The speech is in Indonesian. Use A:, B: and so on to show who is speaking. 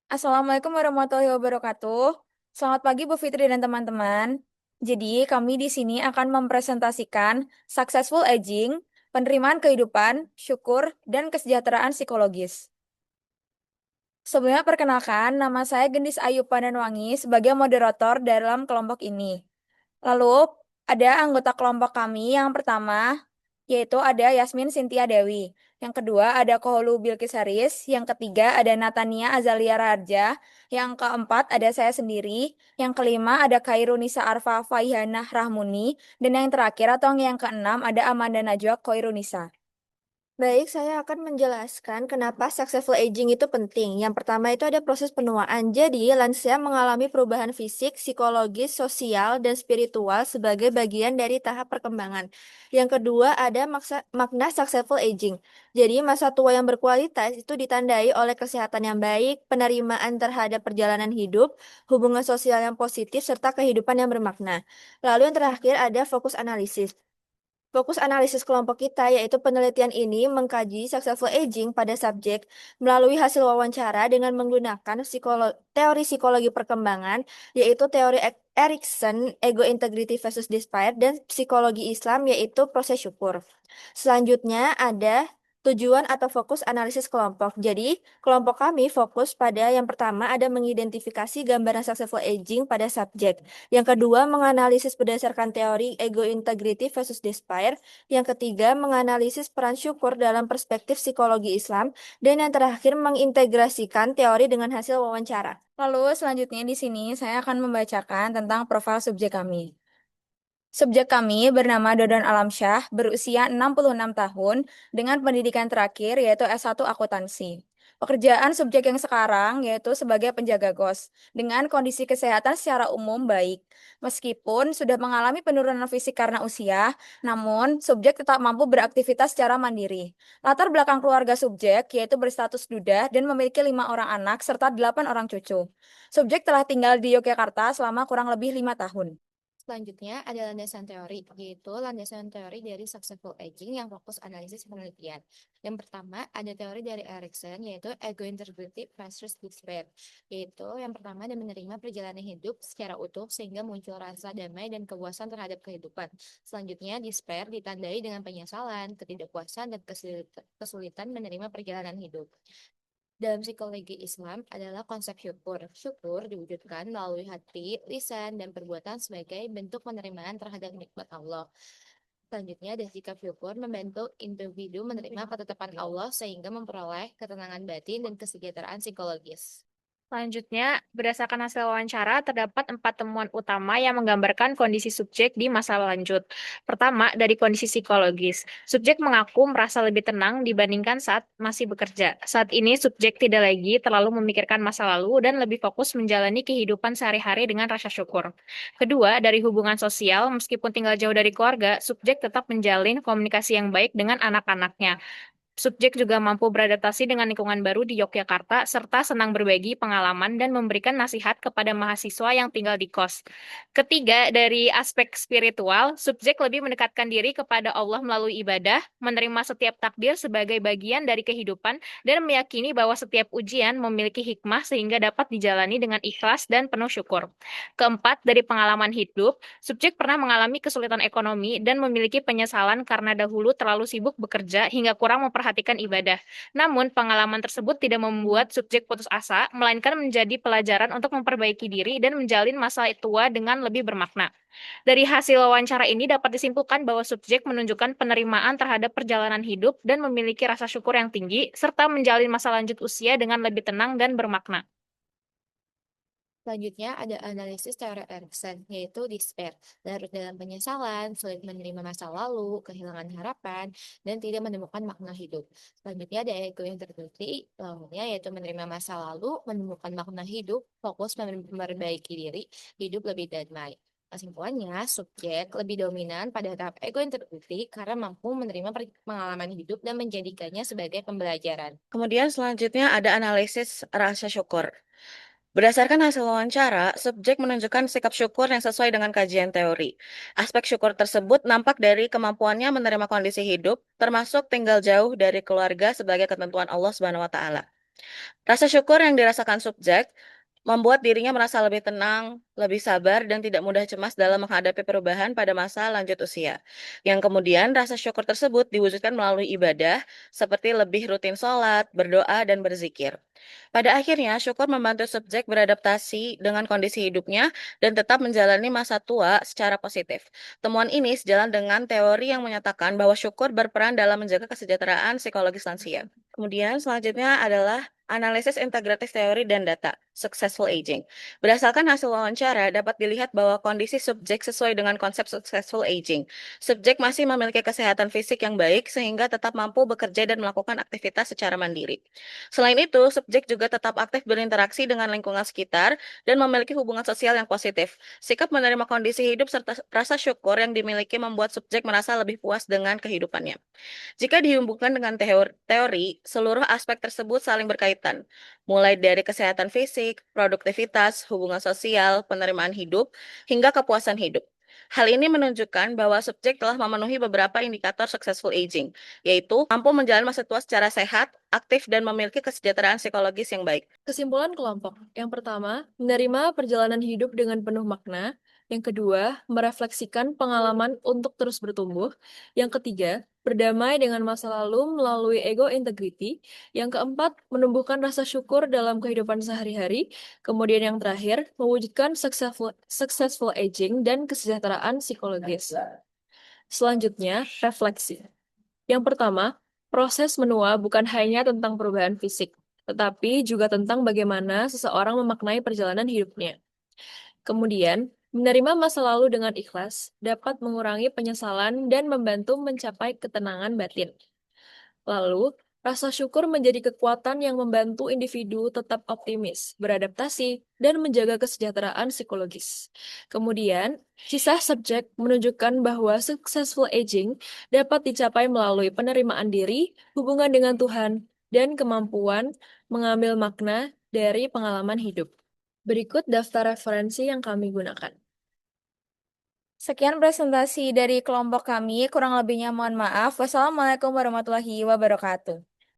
A: Assalamualaikum warahmatullahi wabarakatuh. Selamat pagi Bu Fitri dan teman-teman. Jadi, kami di sini akan mempresentasikan successful aging, penerimaan kehidupan, syukur, dan kesejahteraan psikologis. Sebelumnya perkenalkan, nama saya Gendis Ayu Pandanwangi sebagai moderator dalam kelompok ini. Lalu, ada anggota kelompok kami yang pertama, yaitu ada Yasmin Sintia Dewi. Yang kedua ada Koholu Bilkis Haris. Yang ketiga ada Natania Azalia Raja. Yang keempat ada saya sendiri. Yang kelima ada Khairunisa Arfa Faihanah Rahmuni. Dan yang terakhir atau yang keenam ada Amanda Najwa Khairunisa.
B: Baik, saya akan menjelaskan kenapa successful aging itu penting. Yang pertama itu ada proses penuaan. Jadi, lansia mengalami perubahan fisik, psikologis, sosial, dan spiritual sebagai bagian dari tahap perkembangan. Yang kedua ada makna successful aging. Jadi, masa tua yang berkualitas itu ditandai oleh kesehatan yang baik, penerimaan terhadap perjalanan hidup, hubungan sosial yang positif, serta kehidupan yang bermakna. Lalu yang terakhir ada fokus analisis. Fokus analisis kelompok kita yaitu penelitian ini mengkaji successful aging pada subjek melalui hasil wawancara dengan menggunakan teori psikologi perkembangan, yaitu teori Erikson, ego integrity versus despair, dan psikologi Islam yaitu proses syukur. Selanjutnya ada tujuan atau fokus analisis kelompok. Jadi, kelompok kami fokus pada yang pertama ada mengidentifikasi gambaran successful aging pada subjek. Yang kedua, menganalisis berdasarkan teori ego integrity versus despair. Yang ketiga, menganalisis peran syukur dalam perspektif psikologi Islam. Dan yang terakhir, mengintegrasikan teori dengan hasil wawancara.
A: Lalu selanjutnya di sini saya akan membacakan tentang profil subjek kami. Subjek kami bernama Dodon Alamsyah, berusia 66 tahun, dengan pendidikan terakhir yaitu S1 Akuntansi. Pekerjaan subjek yang sekarang yaitu sebagai penjaga kos, dengan kondisi kesehatan secara umum baik. Meskipun sudah mengalami penurunan fisik karena usia, namun subjek tetap mampu beraktivitas secara mandiri. Latar belakang keluarga subjek yaitu berstatus duda dan memiliki 5 orang anak serta 8 orang cucu. Subjek telah tinggal di Yogyakarta selama kurang lebih 5 tahun.
B: Selanjutnya ada landasan teori, yaitu landasan teori dari successful aging yang fokus analisis penelitian. Yang pertama ada teori dari Erikson, yaitu ego integrative versus despair, yaitu yang pertama ada menerima perjalanan hidup secara utuh sehingga muncul rasa damai dan kepuasan terhadap kehidupan. Selanjutnya despair ditandai dengan penyesalan, ketidakpuasan, dan kesulitan menerima perjalanan hidup. Dalam psikologi Islam adalah konsep syukur. Syukur diwujudkan melalui hati, lisan, dan perbuatan sebagai bentuk penerimaan terhadap nikmat Allah. Selanjutnya, ada sikap syukur membantu individu menerima ketetapan Allah sehingga memperoleh ketenangan batin dan kesejahteraan psikologis.
C: Selanjutnya, berdasarkan hasil wawancara, terdapat 4 temuan utama yang menggambarkan kondisi subjek di masa lanjut. Pertama, dari kondisi psikologis. Subjek mengaku merasa lebih tenang dibandingkan saat masih bekerja. Saat ini, subjek tidak lagi terlalu memikirkan masa lalu dan lebih fokus menjalani kehidupan sehari-hari dengan rasa syukur. Kedua, dari hubungan sosial, meskipun tinggal jauh dari keluarga, subjek tetap menjalin komunikasi yang baik dengan anak-anaknya. Subjek juga mampu beradaptasi dengan lingkungan baru di Yogyakarta, serta senang berbagi pengalaman dan memberikan nasihat kepada mahasiswa yang tinggal di kos. Ketiga, dari aspek spiritual, subjek lebih mendekatkan diri kepada Allah melalui ibadah, menerima setiap takdir sebagai bagian dari kehidupan, dan meyakini bahwa setiap ujian memiliki hikmah sehingga dapat dijalani dengan ikhlas dan penuh syukur. Keempat, dari pengalaman hidup, subjek pernah mengalami kesulitan ekonomi dan memiliki penyesalan karena dahulu terlalu sibuk bekerja hingga kurang memperhatikan ibadah. Namun, pengalaman tersebut tidak membuat subjek putus asa, melainkan menjadi pelajaran untuk memperbaiki diri dan menjalin masa tua dengan lebih bermakna. Dari hasil wawancara ini dapat disimpulkan bahwa subjek menunjukkan penerimaan terhadap perjalanan hidup dan memiliki rasa syukur yang tinggi, serta menjalin masa lanjut usia dengan lebih tenang dan bermakna.
B: Selanjutnya ada analisis teori Erikson, yaitu despair, larut dalam penyesalan, sulit menerima masa lalu, kehilangan harapan, dan tidak menemukan makna hidup. Selanjutnya ada ego yang tertutupi, lawannya yaitu menerima masa lalu, menemukan makna hidup, fokus memperbaiki diri, hidup lebih damai. Kesimpulannya, subjek lebih dominan pada tahap ego yang tertutupi karena mampu menerima pengalaman hidup dan menjadikannya sebagai pembelajaran.
D: Kemudian selanjutnya ada analisis rasa syukur. Berdasarkan hasil wawancara, subjek menunjukkan sikap syukur yang sesuai dengan kajian teori. Aspek syukur tersebut nampak dari kemampuannya menerima kondisi hidup, termasuk tinggal jauh dari keluarga sebagai ketentuan Allah Subhanahu wa taala. Rasa syukur yang dirasakan subjek membuat dirinya merasa lebih tenang, lebih sabar, dan tidak mudah cemas dalam menghadapi perubahan pada masa lanjut usia. Yang kemudian rasa syukur tersebut diwujudkan melalui ibadah, seperti lebih rutin sholat, berdoa, dan berzikir. Pada akhirnya, syukur membantu subjek beradaptasi dengan kondisi hidupnya dan tetap menjalani masa tua secara positif. Temuan ini sejalan dengan teori yang menyatakan bahwa syukur berperan dalam menjaga kesejahteraan psikologis lansia. Kemudian selanjutnya adalah analisis integratif teori dan data, successful aging. Berdasarkan hasil wawancara, dapat dilihat bahwa kondisi subjek sesuai dengan konsep successful aging. Subjek masih memiliki kesehatan fisik yang baik sehingga tetap mampu bekerja dan melakukan aktivitas secara mandiri. Selain itu, subjek juga tetap aktif berinteraksi dengan lingkungan sekitar dan memiliki hubungan sosial yang positif. Sikap menerima kondisi hidup serta rasa syukur yang dimiliki membuat subjek merasa lebih puas dengan kehidupannya. Jika dihubungkan dengan teori, seluruh aspek tersebut saling berkaitan, mulai dari kesehatan fisik, produktivitas, hubungan sosial, penerimaan hidup, hingga kepuasan hidup. Hal ini menunjukkan bahwa subjek telah memenuhi beberapa indikator successful aging, yaitu mampu menjalani masa tua secara sehat, aktif, dan memiliki kesejahteraan psikologis yang baik.
B: Kesimpulan kelompok. Yang pertama, menerima perjalanan hidup dengan penuh makna. Yang kedua, merefleksikan pengalaman untuk terus bertumbuh. Yang ketiga, berdamai dengan masa lalu melalui ego integrity. Yang keempat, menumbuhkan rasa syukur dalam kehidupan sehari-hari. Kemudian yang terakhir, mewujudkan successful aging dan kesejahteraan psikologis. Selanjutnya, refleksi. Yang pertama, proses menua bukan hanya tentang perubahan fisik, tetapi juga tentang bagaimana seseorang memaknai perjalanan hidupnya. Kemudian, menerima masa lalu dengan ikhlas dapat mengurangi penyesalan dan membantu mencapai ketenangan batin. Lalu, rasa syukur menjadi kekuatan yang membantu individu tetap optimis, beradaptasi, dan menjaga kesejahteraan psikologis. Kemudian, kisah subjek menunjukkan bahwa successful aging dapat dicapai melalui penerimaan diri, hubungan dengan Tuhan, dan kemampuan mengambil makna dari pengalaman hidup. Berikut daftar referensi yang kami gunakan.
A: Sekian presentasi dari kelompok kami, kurang lebihnya mohon maaf. Wassalamualaikum warahmatullahi wabarakatuh.